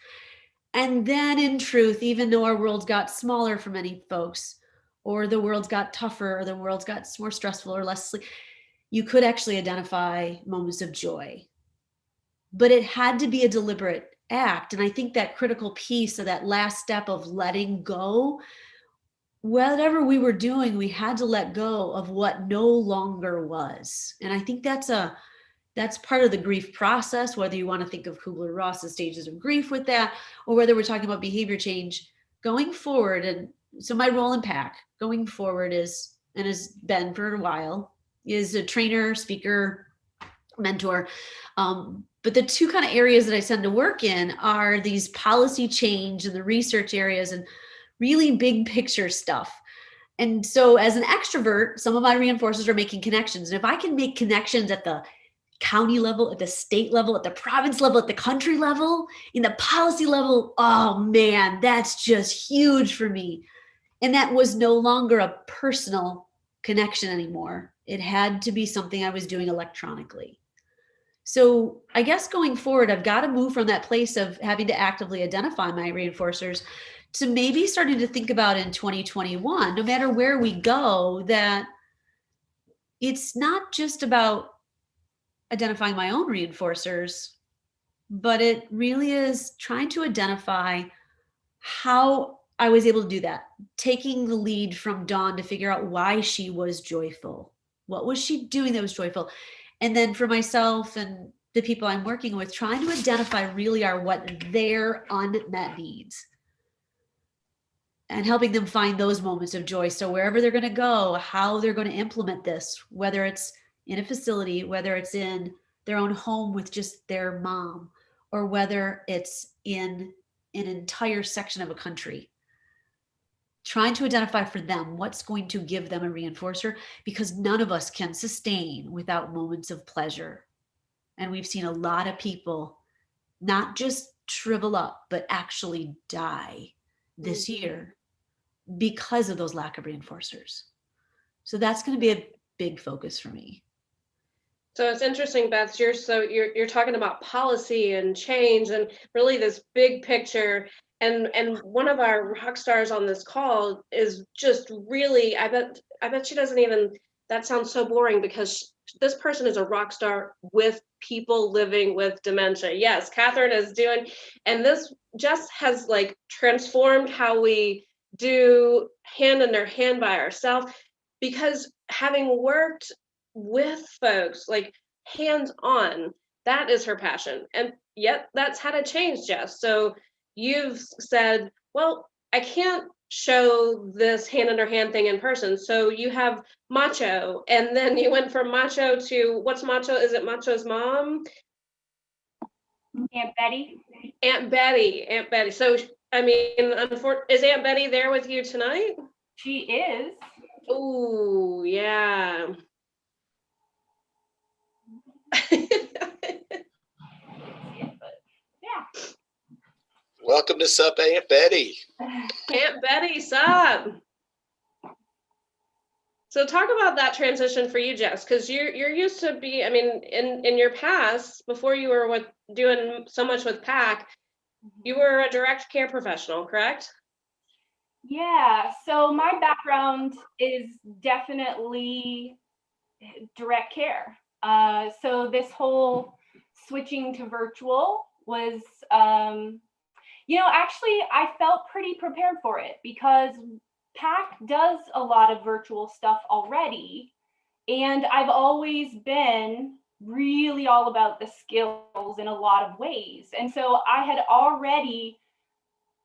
Speaker 8: And then in truth, even though our worlds got smaller for many folks, or the worlds got tougher, or the worlds got more stressful or less sleep, you could actually identify moments of joy. But it had to be a deliberate act. And I think that critical piece of that last step of letting go, whatever we were doing, we had to let go of what no longer was. And I think that's part of the grief process, whether you want to think of Kubler-Ross's stages of grief with that, or whether we're talking about behavior change going forward. And so my role in PAC going forward is, and has been for a while, is a trainer, speaker, mentor. But the 2 kind of areas that I tend to work in are these policy change and the research areas and really big picture stuff. And so as an extrovert, some of my reinforcers are making connections. And if I can make connections at the county level, at the state level, at the province level, at the country level, in the policy level, oh man, that's just huge for me. And that was no longer a personal connection anymore. It had to be something I was doing electronically. So I guess going forward, I've got to move from that place of having to actively identify my reinforcers to maybe starting to think about in 2021, no matter where we go, that it's not just about identifying my own reinforcers, but it really is trying to identify how I was able to do that, taking the lead from Dawn to figure out why she was joyful. What was she doing that was joyful? And then for myself and the people I'm working with, trying to identify really are what their unmet needs and helping them find those moments of joy. So wherever they're going to go, how they're going to implement this, whether it's in a facility, whether it's in their own home with just their mom, or whether it's in an entire section of a country. Trying to identify for them what's going to give them a reinforcer, because none of us can sustain without moments of pleasure. And we've seen a lot of people not just shrivel up, but actually die this year because of those lack of reinforcers. So that's going to be a big focus for me.
Speaker 2: So it's interesting, Beth, you're talking about policy and change and really this big picture. And one of our rock stars on this call is just really, I bet she doesn't even, that sounds so boring, because this person is a rock star with people living with dementia. Yes, Catherine is doing, and this just has like transformed how we do hand in their hand by ourselves, because having worked with folks, like hands-on, that is her passion. And yet that's had to change, Jess. So you've said, well, I can't show this hand under hand thing in person. So you have Macho, and then you went from Macho to, what's Macho? Is it Macho's mom?
Speaker 9: Aunt Betty.
Speaker 2: Aunt Betty. Aunt Betty. So, I mean, is Aunt Betty there with you tonight?
Speaker 9: She is.
Speaker 2: Oh, yeah.
Speaker 3: Welcome to SUP, Aunt Betty.
Speaker 2: Aunt Betty, sup? So talk about that transition for you, Jess, because you're used to be, I mean, in your past, before you were doing so much with PAC, you were a direct care professional, correct?
Speaker 9: Yeah, so my background is definitely direct care. So this whole switching to virtual was, actually I felt pretty prepared for it because PAC does a lot of virtual stuff already. And I've always been really all about the skills in a lot of ways. And so I had already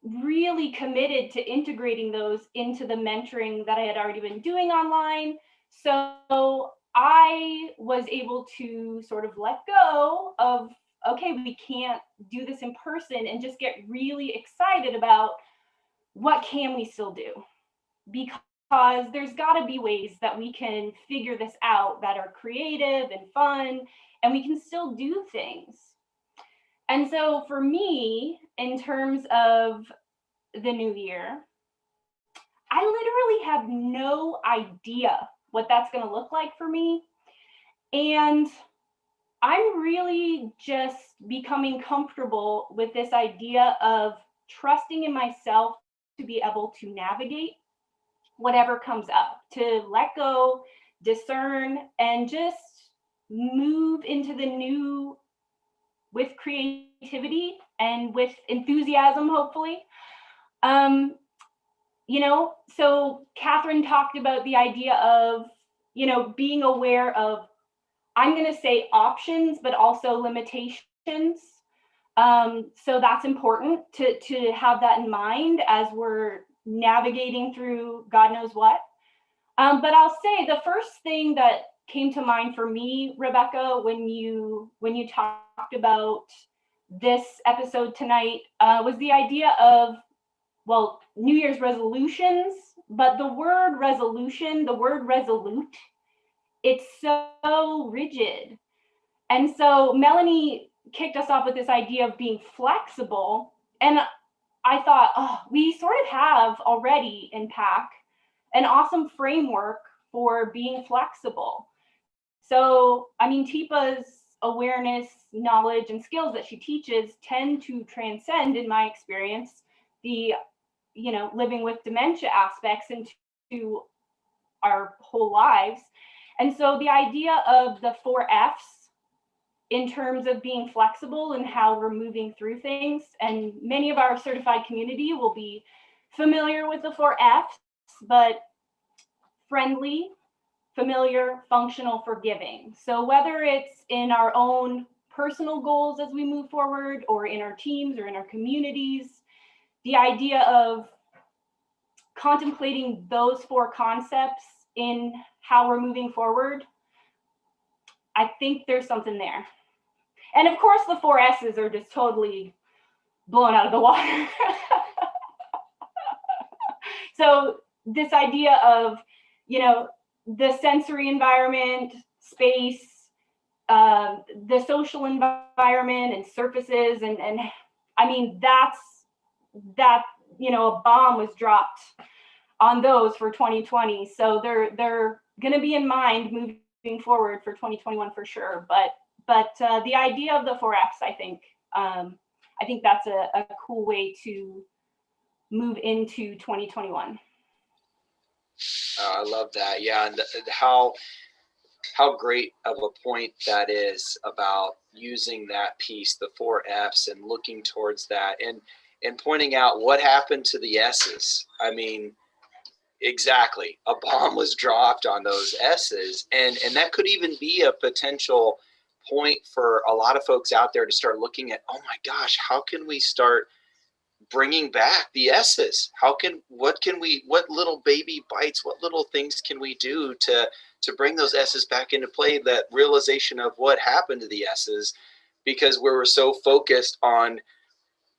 Speaker 9: really committed to integrating those into the mentoring that I had already been doing online. So I was able to sort of let go of, okay, we can't do this in person, and just get really excited about what can we still do? Because there's got to be ways that we can figure this out that are creative and fun, and we can still do things. And so for me, in terms of the new year, I literally have no idea what that's going to look like for me. And I'm really just becoming comfortable with this idea of trusting in myself to be able to navigate whatever comes up, to let go, discern, and just move into the new with creativity and with enthusiasm, hopefully. So Catherine talked about the idea of, being aware of, I'm going to say options, but also limitations. So that's important to have that in mind as we're navigating through God knows what. But I'll say the first thing that came to mind for me, Rebecca, when you talked about this episode tonight, was the idea of, well, New Year's resolutions, but the word resolution, the word resolute, it's so rigid. And so Melanie kicked us off with this idea of being flexible. And I thought, we sort of have already in PAC an awesome framework for being flexible. So, I mean, Teepa's awareness, knowledge, and skills that she teaches tend to transcend, in my experience, the, living with dementia aspects into our whole lives. And so the idea of the 4 F's in terms of being flexible and how we're moving through things, and many of our certified community will be familiar with the 4 F's, but friendly, familiar, functional, forgiving. So whether it's in our own personal goals as we move forward, or in our teams or in our communities, the idea of contemplating those 4 concepts in how we're moving forward, I think there's something there. And of course, the 4 S's are just totally blown out of the water. So this idea of, the sensory environment, space, the social environment and surfaces, and I mean, that, a bomb was dropped on those for 2020. So they're going to be in mind moving forward for 2021 for sure. But the idea of the 4 F's, I think that's a cool way to move into 2021.
Speaker 3: I love that. Yeah, and how great of a point that is about using that piece, the 4 F's, and looking towards that, and pointing out what happened to the S's. I mean, Exactly. A bomb was dropped on those S's. And that could even be a potential point for a lot of folks out there to start looking at, oh my gosh, how can we start bringing back the S's? What little baby bites, what little things can we do to bring those S's back into play? That realization of what happened to the S's, because we were so focused on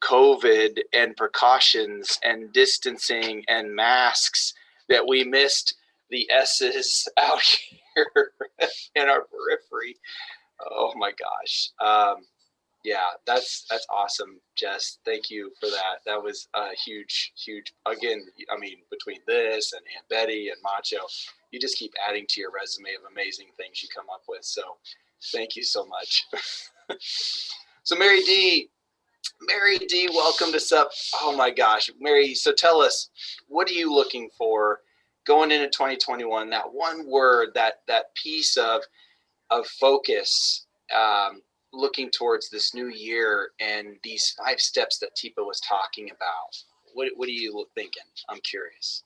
Speaker 3: COVID and precautions and distancing and masks that we missed the S's out here in our periphery. Oh my gosh. Yeah, that's awesome, Jess. Thank you for that. That was a huge. Again, I mean, between this and Aunt Betty and Macho, you just keep adding to your resume of amazing things you come up with. So, thank you so much. So, Mary D, welcome to SUP. Oh my gosh, Mary. So, tell us, what are you looking for going into 2021? That one word, that piece of focus. Looking towards this new year and these 5 steps that Teepa was talking about. What are you thinking? I'm curious.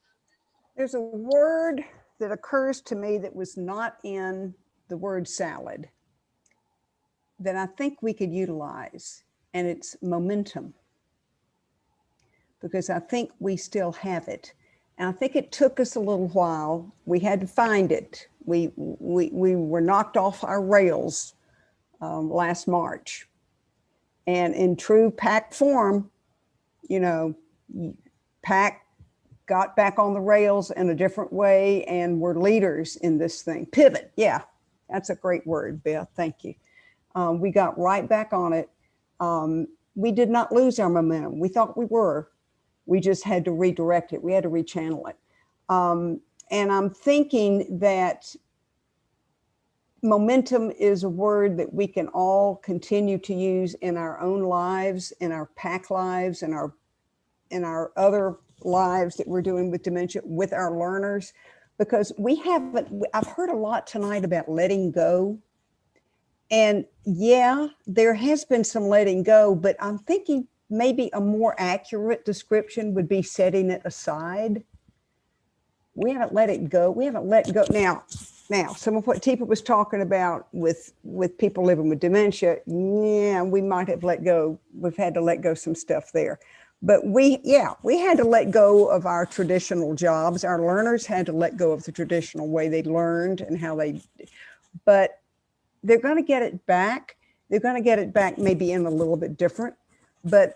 Speaker 10: There's a word that occurs to me that was not in the word salad that I think we could utilize, and it's momentum, because I think we still have it. And I think it took us a little while. We had to find it. We were knocked off our rails last March. And in true PAC form, you know, PAC got back on the rails in a different way, and we're leaders in this thing. Pivot, yeah, that's a great word, Beth, thank you. We got right back on it. We did not lose our momentum. We thought we were. We just had to redirect it. We had to rechannel it. And I'm thinking that momentum is a word that we can all continue to use in our own lives, in our PAC lives, in our other lives that we're doing with dementia, with our learners, because I've heard a lot tonight about letting go. And yeah, there has been some letting go, but I'm thinking maybe a more accurate description would be setting it aside. We haven't let it go. We haven't let go. Now, some of what Teepa was talking about with people living with dementia, yeah, we might have let go. We've had to let go some stuff there. But we had to let go of our traditional jobs. Our learners had to let go of the traditional way they learned and how but they're going to get it back. They're going to get it back maybe in a little bit different, but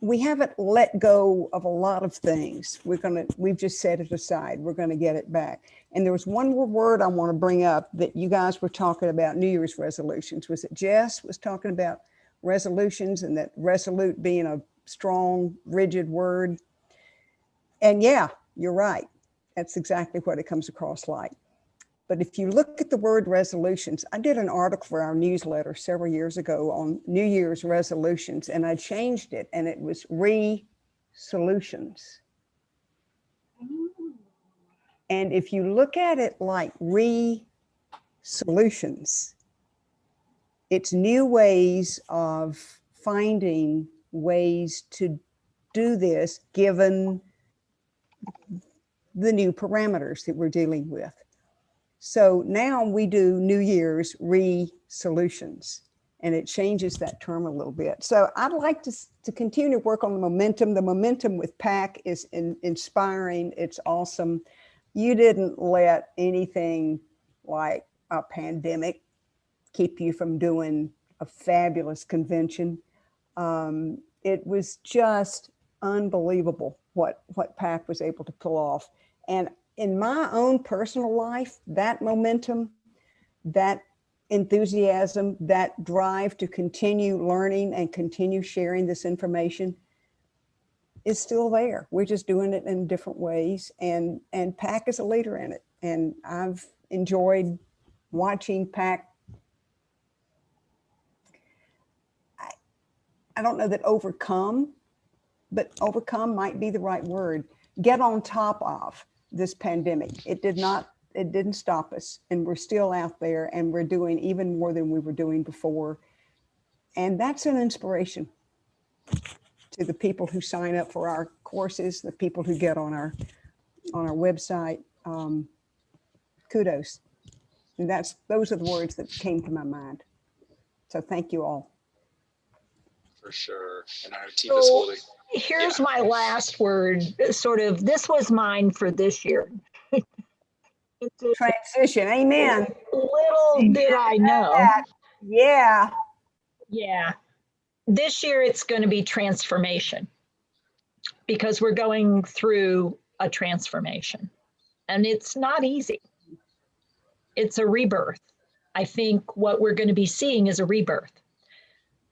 Speaker 10: we haven't let go of a lot of things. We've just set it aside. We're going to get it back. And there was one more word I want to bring up that you guys were talking about, New Year's resolutions. Was it Jess was talking about resolutions, and that resolute being a strong, rigid word? And yeah, you're right. That's exactly what it comes across like. But if you look at the word resolutions, I did an article for our newsletter several years ago on New Year's resolutions, and I changed it, and it was re-solutions. And if you look at it like re-solutions, it's new ways of finding ways to do this given the new parameters that we're dealing with. So now we do New Year's re-solutions, and it changes that term a little bit. So I'd like to continue to work on the momentum. The momentum with PAC is inspiring. It's awesome. You didn't let anything like a pandemic keep you from doing a fabulous convention. It was just unbelievable what PAC was able to pull off. And in my own personal life, that momentum, that enthusiasm, that drive to continue learning and continue sharing this information is still there. We're just doing it in different ways. And PAC is a leader in it. And I've enjoyed watching PAC. I don't know that overcome, but overcome might be the right word. Get on top of this pandemic. It didn't stop us, and we're still out there, and we're doing even more than we were doing before. And that's an inspiration. to the people who sign up for our courses, the people who get on our website. Kudos. And those are the words that came to my mind. So thank you all.
Speaker 3: For sure. And our Teepa's
Speaker 4: So
Speaker 3: holding.
Speaker 4: here's my last word. Sort of, this was mine for this year.
Speaker 10: Transition. Amen.
Speaker 4: Little did I know.
Speaker 10: Yeah.
Speaker 4: Yeah. This year it's going to be transformation, because we're going through a transformation, and it's not easy. It's a rebirth. I think what we're going to be seeing is a rebirth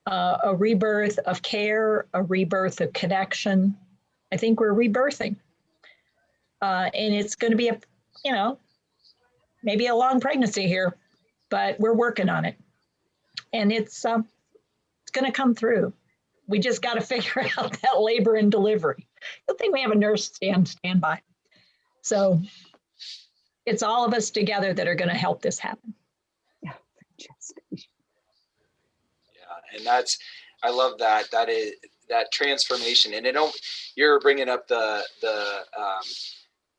Speaker 4: of care, a rebirth of connection. I think we're rebirthing. And it's going to be maybe a long pregnancy here, but we're working on it. And it's going to come through. We just got to figure out that labor and delivery. I think we have a nurse stand by. So it's all of us together that are going to help this happen.
Speaker 10: Yeah,
Speaker 3: and I love that. That is that transformation. And you're bringing up the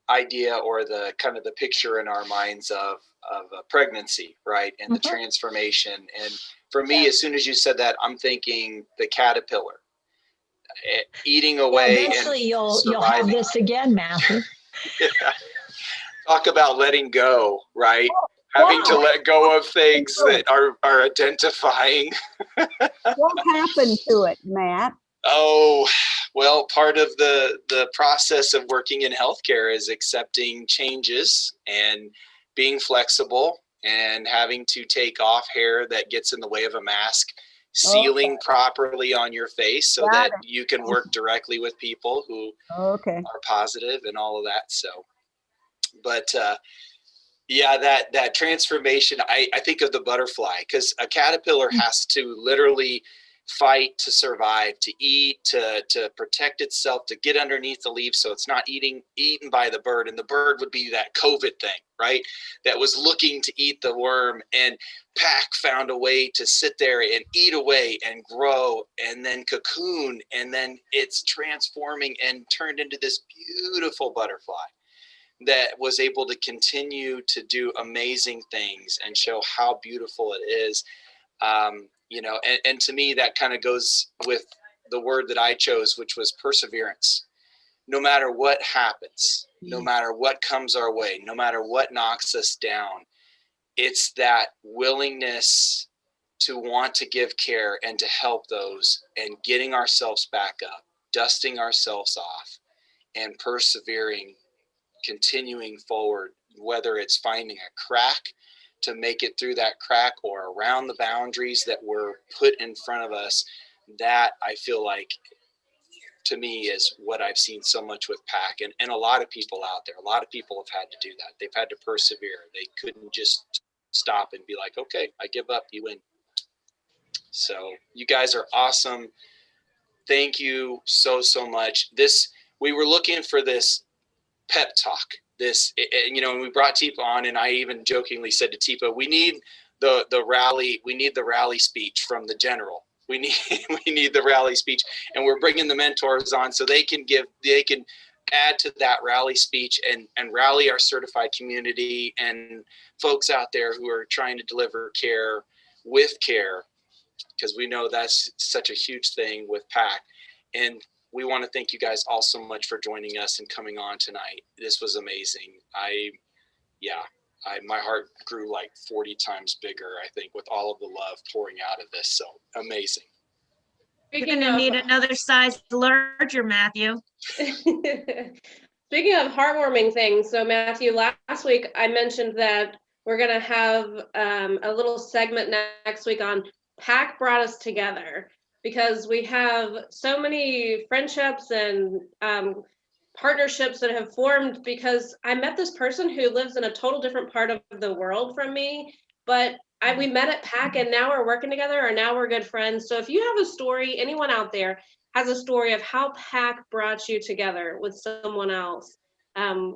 Speaker 3: idea or the kind of the picture in our minds of a pregnancy, right? And the transformation. And for me, as soon as you said that, I'm thinking the caterpillar eating away.
Speaker 4: Well, eventually
Speaker 3: and
Speaker 4: you'll have this again, Matthew.
Speaker 3: Yeah. Talk about letting go, right? Having to let go of things that are identifying.
Speaker 10: What happened to it, Matt?
Speaker 3: Oh, well, part of the process of working in healthcare is accepting changes and being flexible and having to take off hair that gets in the way of a mask, sealing properly on your face so that you can work directly with people who are positive and all of that. So, but yeah, that transformation, I think of the butterfly, because a caterpillar has to literally fight to survive, to eat, to protect itself, to get underneath the leaves so it's not eaten by the bird. And the bird would be that COVID thing, right? That was looking to eat the worm, and Pack found a way to sit there and eat away and grow and then cocoon, and then it's transforming and turned into this beautiful butterfly that was able to continue to do amazing things and show how beautiful it is. And to me, that kind of goes with the word that I chose, which was perseverance. No matter what happens, no matter what comes our way, no matter what knocks us down, it's that willingness to want to give care and to help those, and getting ourselves back up, dusting ourselves off, and persevering, continuing forward, whether it's finding a crack to make it through that crack or around the boundaries that were put in front of us. That, I feel like, to me, is what I've seen so much with PAC and a lot of people out there. A lot of people have had to do that. They've had to persevere. They couldn't just stop and be like, okay, I give up, you win. So you guys are awesome. Thank you so much. We were looking for this pep talk, and we brought Teepa on, and I even jokingly said to Teepa, we need the rally speech from the general. We need the rally speech, and we're bringing the mentors on so they can add to that rally speech and rally our certified community and folks out there who are trying to deliver care with care, because we know that's such a huge thing with PAC. And we want to thank you guys all so much for joining us and coming on tonight. This was amazing. My heart grew like 40 times bigger, I think, with all of the love pouring out of this. So amazing.
Speaker 6: You're going to need another size larger, Matthew.
Speaker 2: Speaking of heartwarming things, so Matthew, last week I mentioned that we're going to have a little segment next week on PAC brought us together, because we have so many friendships and partnerships that have formed because I met this person who lives in a total different part of the world from me, but we met at PAC and now we're working together, or now we're good friends. So if you have a story, anyone out there has a story of how PAC brought you together with someone else,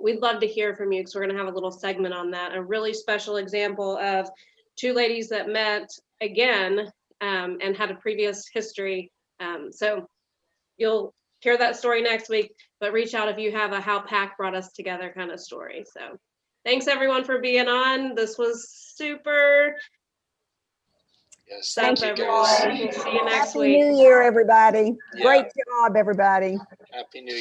Speaker 2: we'd love to hear from you, because we're going to have a little segment on that. A really special example of two ladies that met again and had a previous history. So you'll hear that story next week, but reach out if you have a how PAC brought us together kind of story. So thanks everyone for being on. This was super.
Speaker 3: Yes,
Speaker 2: Thank
Speaker 3: thank you
Speaker 2: everyone.
Speaker 3: guys.
Speaker 2: We'll see you next
Speaker 10: Happy
Speaker 2: week.
Speaker 10: New Year, everybody.
Speaker 3: Yeah.
Speaker 10: Great job, everybody.
Speaker 3: Happy New Year.